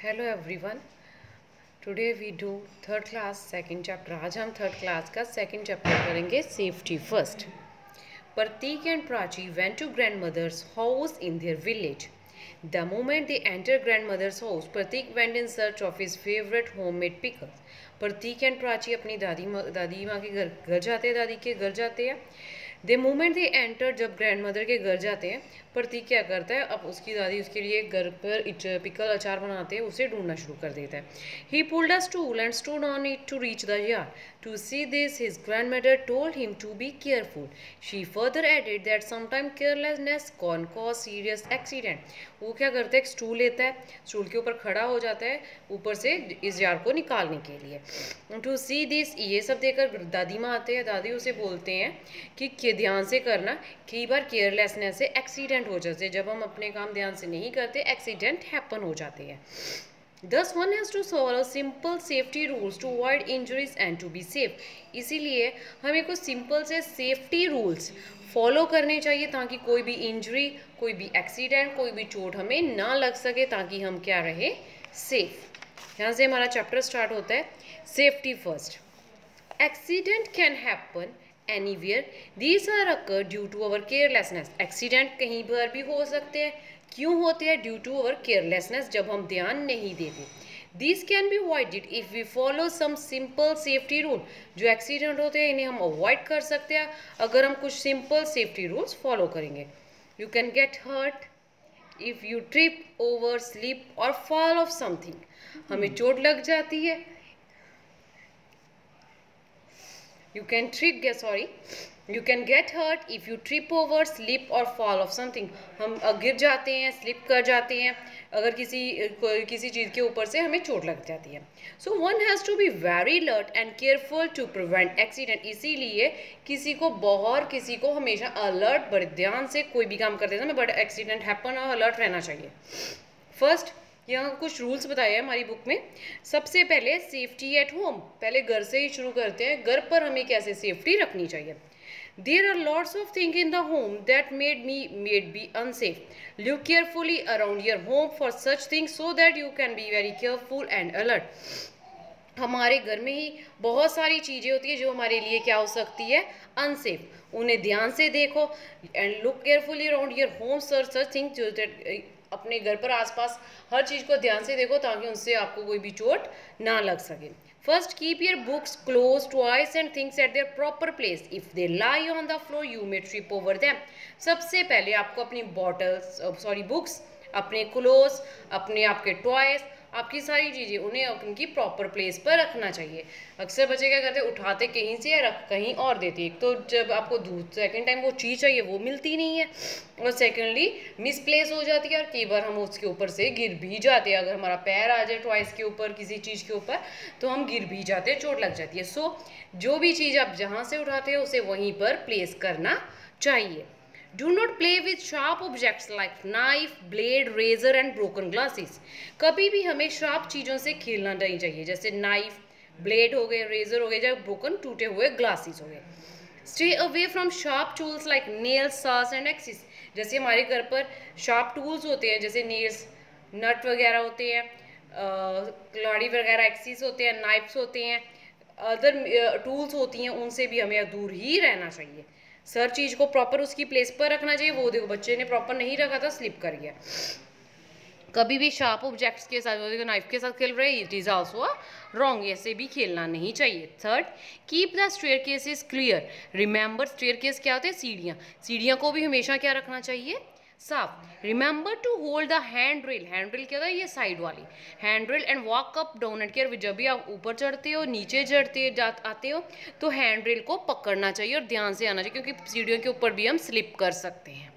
Hello everyone. Today we do third class second chapter. आज हम third class का second chapter करेंगे, safety first. Pratik and Prachi went to grandmother's house in their village. The moment they entered grandmother's house, Pratik went in search of his favorite homemade pickles. Pratik and Prachi अपनी दादी माँ के घर जाते हैं, दादी के घर जाते हैं। The moment they entered, जब grandmother के घर जाते हैं, प्रतीक क्या करता है, अब उसकी दादी उसके लिए घर पर पिकल अचार बनाते हैं, उसे ढूंढना शुरू कर देता है। He pulled a stool and stood on it to reach the yard. To see this, his grandmother told him to be careful. She further added that sometimes carelessness can cause serious accident. वो क्या करता है, एक stool लेता है, stool के ऊपर खड़ा हो जाता है ऊपर से इस जार को निकालने के लिए। To see this, ये सब देखकर दादी माँ आते हैं, दादी उसे बोलते हैं कि ध्यान से करना, कई बार केयरलेसनेस से एक्सीडेंट हो जाते हैं, जब हम अपने काम ध्यान से नहीं करते एक्सीडेंट हैपन हो जाते हैं। Thus one has to follow simple safety rules to avoid injuries and to be safe. इसीलिए हमें कुछ सिंपल से सेफ्टी रूल्स फॉलो करने चाहिए ताकि कोई भी इंजरी, कोई भी एक्सीडेंट, कोई भी चोट हमें ना लग सके, ताकि हम क्या रहे, सेफ। यहाँ से हमारा चैप्टर स्टार्ट होता है, safety first. Accident can happen anywhere, these are occur due to our carelessness. Accident कहीं पर भी हो सकते हैं, क्यों होते हैं, ड्यू टू अवर केयरलेसनेस, जब हम ध्यान नहीं देते। This can be avoided if we follow some simple safety rule. जो एक्सीडेंट होते हैं इन्हें हम अवॉइड कर सकते हैं अगर हम कुछ सिंपल सेफ्टी रूल्स फॉलो करेंगे। You can get hurt if you trip over, slip और फॉल ऑफ समथिंग। हमें चोट लग जाती है, you can get hurt if you trip over, slip or fall of something. हम गिर जाते हैं, स्लिप कर जाते हैं अगर किसी चीज़ के ऊपर से हमें चोट लग जाती है। So one has to be very alert and careful to prevent accident. इसीलिए किसी को हमेशा अलर्ट, बड़े ध्यान से कोई भी काम करते समय बड़ा एक्सीडेंट हैपन और अलर्ट रहना चाहिए। फर्स्ट, यहाँ कुछ रूल्स बताए हैं हमारी बुक में। सबसे पहले सेफ्टी एट होम, पहले घर से ही शुरू करते हैं, घर पर हमें कैसे सेफ्टी रखनी चाहिए। There are lots of things in the home that made be unsafe. Look carefully around your home for such things so that you can be very careful and alert. हमारे घर में ही बहुत सारी चीज़ें होती है जो हमारे लिए क्या हो सकती है, अनसेफ। उन्हें ध्यान से देखो and look carefully around your home such thing, जो अपने घर पर आसपास हर चीज़ को ध्यान से देखो ताकि उनसे आपको कोई भी चोट ना लग सके। First, keep your books close, toys and things at there proper place. If they lie on the floor you may trip over them. सबसे पहले आपको अपनी बुक्स, अपने क्लोज, आपके टॉयज, आपकी सारी चीज़ें उन्हें उनकी प्रॉपर प्लेस पर रखना चाहिए। अक्सर बच्चे क्या करते हैं, उठाते कहीं से रख कहीं और देते। एक तो जब आपको सेकंड टाइम वो चीज़ चाहिए वो मिलती नहीं है, और सेकंडली मिसप्लेस हो जाती है, और कई बार हम उसके ऊपर से गिर भी जाते हैं। अगर हमारा पैर आ जाए टॉयस के ऊपर, किसी चीज़ के ऊपर, तो हम गिर भी जाते हैं, चोट लग जाती है। सो जो भी चीज़ आप जहाँ से उठाते हो उसे वहीं पर प्लेस करना चाहिए। Do not play with sharp objects like knife, blade, razor and broken glasses. कभी भी हमें शार्प चीज़ों से खेलना नहीं चाहिए, जैसे नाइफ, ब्लेड हो गए, रेजर हो गए, या ब्रोकन टूटे हुए ग्लासेस हो गए। Stay away from sharp tools like nails, saws and axes. जैसे हमारे घर पर शार्प टूल्स होते हैं, जैसे नेल्स, नट वगैरह होते हैं, कुल्हाड़ी वगैरह, एक्सिस होते हैं, नाइफ्स होते हैं, अदर टूल्स होती हैं, उनसे भी हमें दूर ही रहना चाहिए। हर चीज़ को प्रॉपर उसकी प्लेस पर रखना चाहिए। वो देखो बच्चे ने प्रॉपर नहीं रखा था, स्लिप कर गया। कभी भी शार्प ऑब्जेक्ट्स के साथ, देखो नाइफ के साथ खेल रहे, इट इज़ आल्सो रॉन्ग, ऐसे भी खेलना नहीं चाहिए। Third, keep the staircases clear. Remember, staircase क्या होते हैं, सीढ़ियाँ, सीढ़ियाँ को भी हमेशा क्या रखना चाहिए, साफ। Remember to hold the hand rail, hand rail क्या होता है, ये साइड वाली hand rail, and walk up down and care. जब भी आप ऊपर चढ़ते हो, नीचे आते हो, तो हैंड रेल को पकड़ना चाहिए और ध्यान से आना चाहिए, क्योंकि सीढ़ियों के ऊपर भी हम स्लिप कर सकते हैं।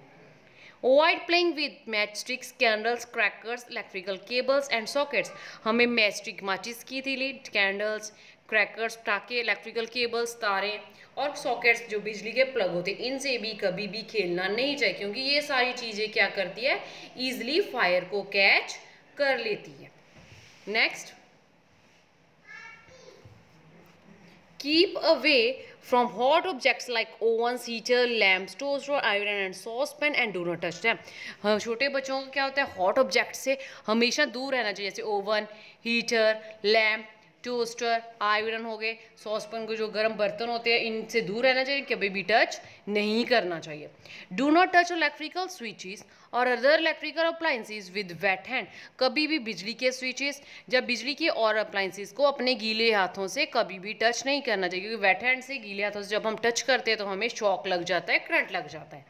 Avoid playing with matchsticks, candles, crackers, electrical cables and sockets. हमें मैचस्टिक, माचिस की तीली, कैंडल्स, क्रैकर्स, पटाखे, इलेक्ट्रिकल केबल्स, तारे और सॉकेट्स जो बिजली के प्लग होते हैं, इनसे भी कभी भी खेलना नहीं चाहिए, क्योंकि ये सारी चीज़ें क्या करती है, ईजिली फायर को कैच कर लेती है। Next, keep away from hot objects like oven, heater, lamps, toaster, iron and saucepan and do not touch them. हाँ, छोटे बच्चों को क्या होता है, हॉट ऑब्जेक्ट से हमेशा दूर रहना चाहिए, जैसे oven, heater, lamp, toaster, iron हो गए, सॉसपैन को जो गर्म बर्तन होते हैं, इनसे दूर रहना चाहिए, कभी भी टच नहीं करना चाहिए। Do not touch electrical switches और other electrical appliances with wet hand. कभी भी बिजली के स्विचेस, जब बिजली के और अप्लाइंसेस को अपने गीले हाथों से कभी भी टच नहीं करना चाहिए, क्योंकि वेट हैंड से, गीले हाथों से जब हम टच करते हैं तो हमें शॉक लग जाता है, करंट लग जाता है।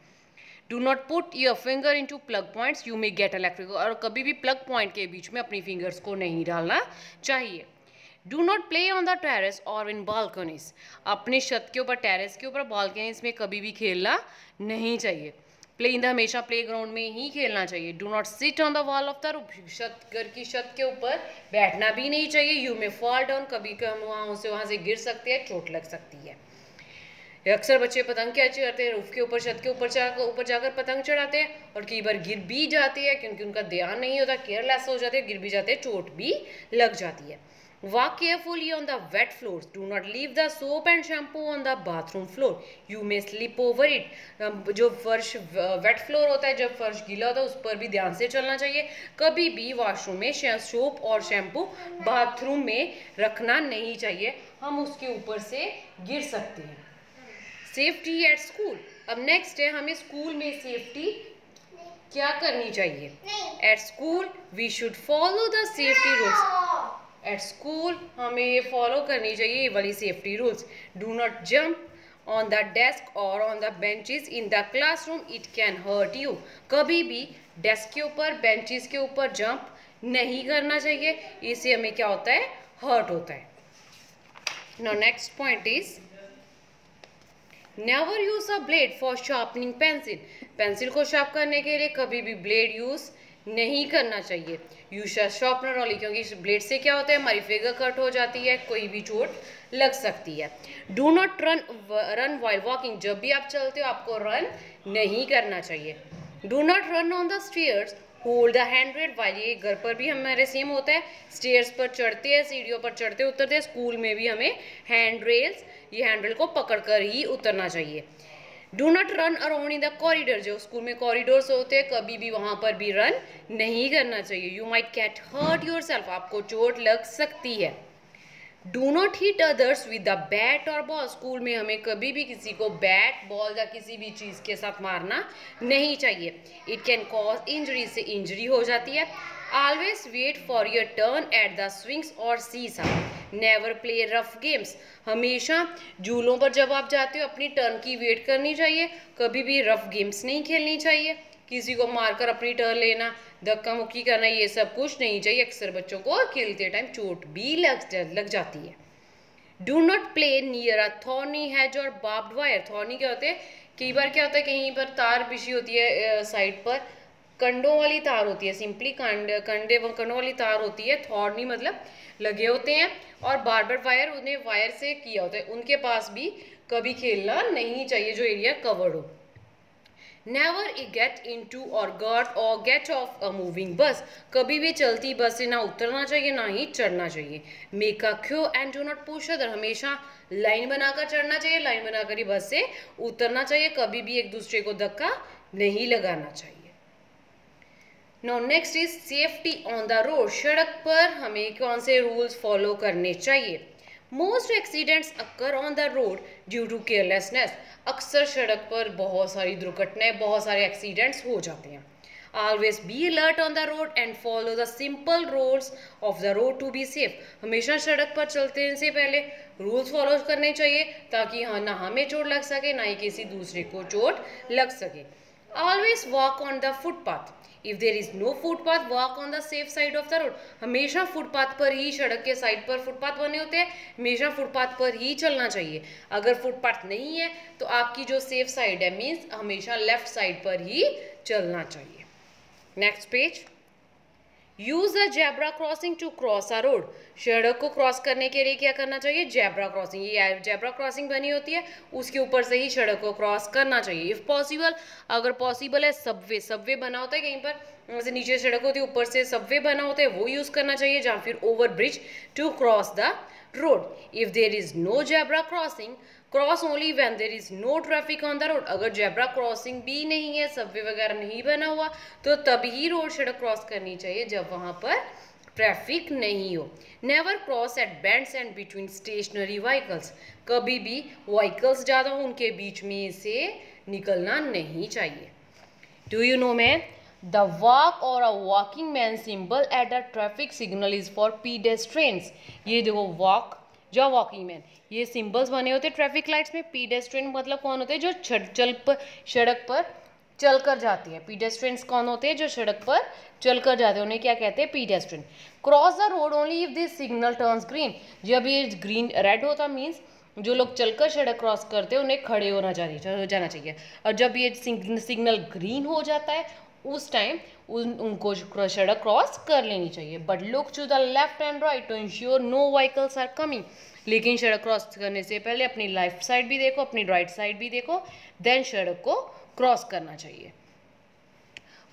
Do not put your finger in to plug points, you may get electrical. और कभी भी प्लग पॉइंट के बीच में अपनी फिंगर्स को नहीं डालना चाहिए। Do not play on the terrace और इन बालकनीज। अपनी छत के ऊपर, टेरेस के ऊपर, बालकनीज में कभी भी खेलना नहीं चाहिए। प्ले इन द, हमेशा प्ले ग्राउंड में ही खेलना चाहिए। Do not sit on the wall of the roof, घर की छत के ऊपर बैठना भी नहीं चाहिए। यू में फॉल डाउन, कभी हम वहाँ से गिर सकते हैं, चोट लग सकती है। अक्सर बच्चे पतंग क्या चढ़ाते हैं, रूफ के ऊपर, छत के ऊपर जाकर पतंग चढ़ाते हैं और कई बार गिर भी जाती है, क्योंकि उनका ध्यान नहीं होता, केयरलेस हो जाते हैं, गिर भी जाते हैं, चोट भी लग जाती है। Walk carefully on the wet floors. Do not leave the soap and shampoo on the bathroom floor. You may slip over it. जो फर्श वेट फ्लोर होता है, जब फर्श गीला होता है, उस पर भी ध्यान से चलना चाहिए। कभी भी वॉशरूम में सोप और शैम्पू बाथरूम में रखना नहीं चाहिए, हम उसके ऊपर से गिर सकते हैं। Safety at school. अब नेक्स्ट है, हमें स्कूल में सेफ्टी क्या करनी चाहिए। At school we should follow the safety rules. At school हमें ये फॉलो करनी चाहिए, ये वाली safety rules. Do not jump on the desk और on the benches in the classroom, it can hurt you. कभी भी डेस्क के ऊपर, बेंचेस के ऊपर जंप नहीं करना चाहिए, इससे हमें क्या होता है, हर्ट होता है। Now next point is never use a blade for sharpening pencil. Pencil को शार्प करने के लिए कभी भी ब्लेड यूज नहीं करना चाहिए। यूज शार्पनर ओनली, क्योंकि इस ब्लेड से क्या होता है, हमारी फिगर कट हो जाती है, कोई भी चोट लग सकती है। Do not run while walking. जब भी आप चलते हो आपको रन नहीं करना चाहिए। Do not run on the stairs, hold the hand rail while. ये घर पर भी हमारे सेम होता है, स्टेयर्स पर चढ़ते हैं, सीढ़ियों पर चढ़ते उतरते हैं, स्कूल में भी हमें हैंड रेल्स, ये हैंड रेल को पकड़ कर ही उतरना चाहिए। Do not run around in the corridor. जो स्कूल में कॉरिडोर्स होते हैं, कभी भी वहाँ पर भी रन नहीं करना चाहिए। You might get hurt yourself, आपको चोट लग सकती है। Do not hit others with the bat और बॉल। स्कूल में हमें कभी भी किसी को बैट, बॉल या किसी भी चीज़ के साथ मारना नहीं चाहिए। इट कैन कॉज इंजरी, से इंजरी हो जाती है। Always wait for your turn at the swings और seesaw. Never play rough games. हमेशा झूलों पर जब आप जाते हो अपनी टर्न की वेट करनी चाहिए, कभी भी रफ गेम्स नहीं खेलनी चाहिए। किसी को मारकर अपनी टर्न लेना, धक्का मुक्की करना, ये सब कुछ नहीं चाहिए। अक्सर बच्चों को खेलते टाइम चोट भी लग जाती है। Do not play near a thorny has और बार्ब्ड वायर। थॉर्नी क्या होते हैं, कई बार क्या होता है, कहीं पर तार बिछी होती है साइड पर, कंडों वाली तार होती है, सिंपली कंडों वाली तार होती है। थॉर्नी मतलब लगे होते हैं, और बार्बेड वायर उन्हें वायर से किया होता है, उनके पास भी कभी खेलना नहीं चाहिए जो एरिया कवर्ड हो। नेवर गेट इनटू और get off a moving bus. कभी भी चलती बस से ना उतरना चाहिए, ना ही चढ़ना चाहिए। Make a Q and do not push other. हमेशा लाइन बनाकर चढ़ना चाहिए, लाइन बनाकर ही बस से उतरना चाहिए, कभी भी एक दूसरे को धक्का नहीं लगाना चाहिए। Now next is safety on the road. सड़क पर हमें कौन से रूल्स फॉलो करने चाहिए। Most accidents occur on the road due to carelessness. अक्सर सड़क पर बहुत सारी दुर्घटनाएं, बहुत सारे एक्सीडेंट्स हो जाते हैं। Always be alert on the road and follow the simple rules of the road to be safe. हमेशा सड़क पर चलते से पहले रूल्स फॉलो करने चाहिए, ताकि हाँ ना हमें चोट लग सके, ना ही किसी दूसरे को चोट लग सके। Always walk on the footpath. If there is no footpath, walk on the safe side of the road. हमेशा फुटपाथ पर ही, सड़क के साइड पर फुटपाथ बने होते हैं, हमेशा फुटपाथ पर ही चलना चाहिए। अगर फुटपाथ नहीं है तो आपकी जो सेफ साइड है, मीन्स हमेशा लेफ्ट साइड पर ही चलना चाहिए। Next page. Use the zebra crossing to cross a road. सड़क को क्रॉस करने के लिए क्या करना चाहिए, जेब्रा क्रॉसिंग। ये जेब्रा क्रॉसिंग बनी होती है, उसके ऊपर से ही सड़क को क्रॉस करना चाहिए। इफ पॉसिबल, अगर पॉसिबल है सबवे बना होता है कहीं पर, जैसे नीचे सड़क होती है, ऊपर से सबवे बना होता है, वो यूज़ करना चाहिए, जहाँ फिर over bridge to cross the road. If there is no zebra crossing, cross only when there is no traffic on the road. अगर जेब्रा क्रॉसिंग भी नहीं है, सबवे वगैरह नहीं बना हुआ, तो तभी रोड सड़क क्रॉस करनी चाहिए जब वहाँ पर ट्रैफिक नहीं हो. Never cross at bends and between stationary vehicles. कभी भी व्हीकल्स ज़्यादा हो उनके बीच में से निकलना नहीं चाहिए. Do you know man, the walk और a walking man symbol at the traffic signal is for pedestrians. ये देखो वॉक जो वॉकिंग मैन, ये सिंबल्स बने होते हैं ट्रैफिक लाइट्स में. पीडेस्ट्रियन मतलब कौन होते हैं, जो सड़क पर चल कर जाते हैं. पीडेस्ट्रियंस कौन होते हैं, जो सड़क पर चल कर जाते हैं, उन्हें क्या कहते हैं, pedestrian. Cross the road only if this signal turns green. जब ये ग्रीन रेड होता मीन्स जो लोग चलकर सड़क क्रॉस करते हैं उन्हें खड़े जाना चाहिए. और जब ये सिग्नल ग्रीन हो जाता है उस टाइम उनको सड़क क्रॉस कर लेनी चाहिए. But look to the left and right to ensure no vehicles are coming. लेकिन सड़क क्रॉस करने से पहले अपनी लेफ्ट साइड भी देखो, अपनी राइट साइड भी देखो, देन सड़क को क्रॉस करना चाहिए.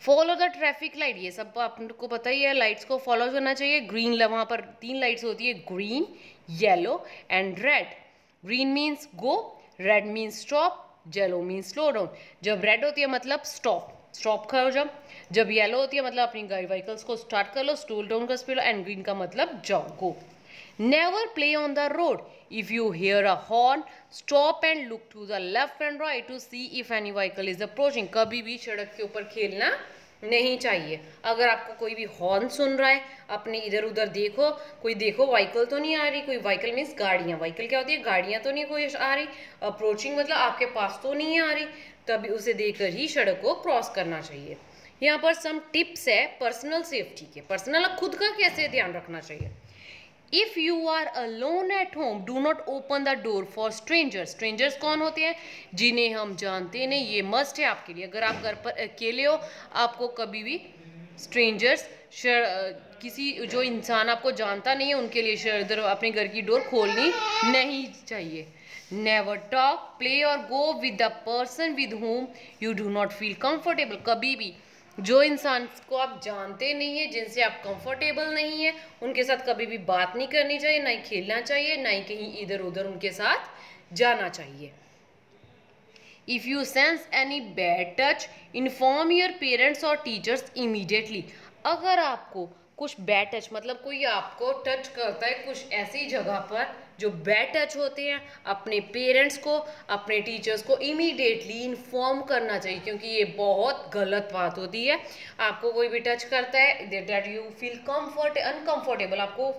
फॉलो द ट्रैफिक लाइट, ये सब आपको पता ही है, लाइट्स को फॉलो करना चाहिए. ग्रीन, वहाँ पर 3 लाइट्स होती है, green, yellow and red. Green means go, red means stop, yellow means slow down. जब रेड होती है मतलब स्टॉप करो. जब येलो होती है मतलब अपनी व्हीकल्स को स्टार्ट कर लो, स्लो डाउन कर स्पीड. एंड ग्रीन का मतलब जाओ, go. Never play on the road. If you hear a horn, stop and look to the left and right to see if any vehicle is approaching. कभी भी सड़क के ऊपर खेलना नहीं चाहिए. अगर आपको कोई भी हॉर्न सुन रहा है, अपने इधर उधर देखो, कोई देखो व्हीकल तो नहीं आ रही. कोई व्हीकल मीन्स गाड़ियाँ. व्हीकल क्या होती है, गाड़ियाँ तो नहीं कोई आ रही. अप्रोचिंग मतलब आपके पास तो नहीं आ रही, तभी उसे देखकर ही सड़क को क्रॉस करना चाहिए. यहाँ पर सम टिप्स है पर्सनल सेफ्टी के. पर्सनल खुद का कैसे ध्यान रखना चाहिए. If you are alone at home, do not open the door for strangers. Strangers कौन होते हैं, जिन्हें हम जानते नहीं. ये मस्ट है आपके लिए. अगर आप घर पर अकेले हो, आपको कभी भी स्ट्रेंजर्स, किसी जो इंसान आपको जानता नहीं है, उनके लिए अपने घर की डोर खोलनी नहीं चाहिए. नेवर टॉक, प्ले और go with the person with home you do not feel comfortable. कभी भी जो इंसान को आप जानते नहीं है, जिनसे आप कंफर्टेबल नहीं है, उनके साथ कभी भी बात नहीं करनी चाहिए, ना ही खेलना चाहिए, ना ही कहीं इधर उधर उनके साथ जाना चाहिए. If you sense any bad touch, inform your parents और टीचर्स इमीडिएटली. अगर आपको कुछ बैड टच मतलब कोई आपको टच करता है कुछ ऐसी जगह पर जो बैड टच होते हैं, अपने पेरेंट्स को, अपने टीचर्स को इमीडिएटली इन्फॉर्म करना चाहिए, क्योंकि ये बहुत गलत बात होती है. आपको कोई भी टच करता है दैट यू फील अनकंफर्टेबल, आपको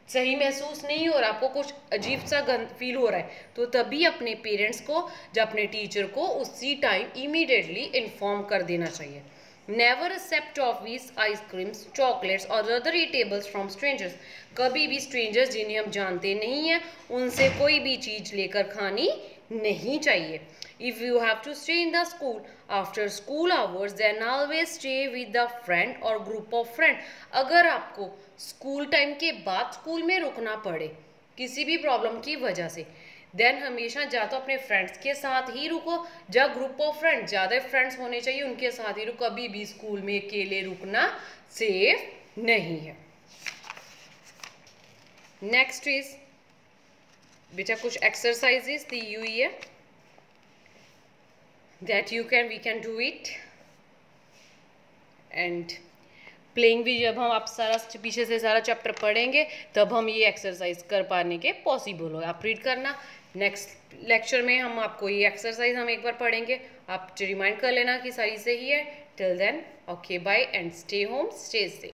सही महसूस नहीं हो रहा, आपको कुछ अजीब सा फील हो रहा है, तो तभी अपने पेरेंट्स को या अपने टीचर को उसी टाइम इमीडिएटली इन्फॉर्म कर देना चाहिए. Never accept toffees, ice creams, chocolates और अदर ईटेबल्स फ्रॉम स्ट्रेंजर्स. कभी भी स्ट्रेंजर्स जिन्हें हम जानते नहीं हैं उनसे कोई भी चीज़ लेकर खानी नहीं चाहिए. If you have to stay in the school after school hours, then always stay with the friend or group of friend. अगर आपको स्कूल टाइम के बाद स्कूल में रुकना पड़े किसी भी प्रॉब्लम की वजह से, देन हमेशा या तो अपने फ्रेंड्स के साथ ही रुको, या ग्रुप ऑफ फ्रेंड्स, ज़्यादा फ्रेंड्स होने चाहिए, उनके साथ ही रुको. कभी भी स्कूल में अकेले रुकना सेफ नहीं है. नेक्स्ट इज बेटा कुछ एक्सरसाइजेस दी हुई है that we can do it. And playing भी जब हम आप सारा पीछे से सारा चैप्टर पढ़ेंगे तब हम ये एक्सरसाइज कर पाने के पॉसिबल हो. आप रीड करना. नेक्स्ट लेक्चर में हम आपको ये एक्सरसाइज हम एक बार पढ़ेंगे, आप रिमाइंड कर लेना कि सारी सही है. Till then okay bye and stay home, stay safe.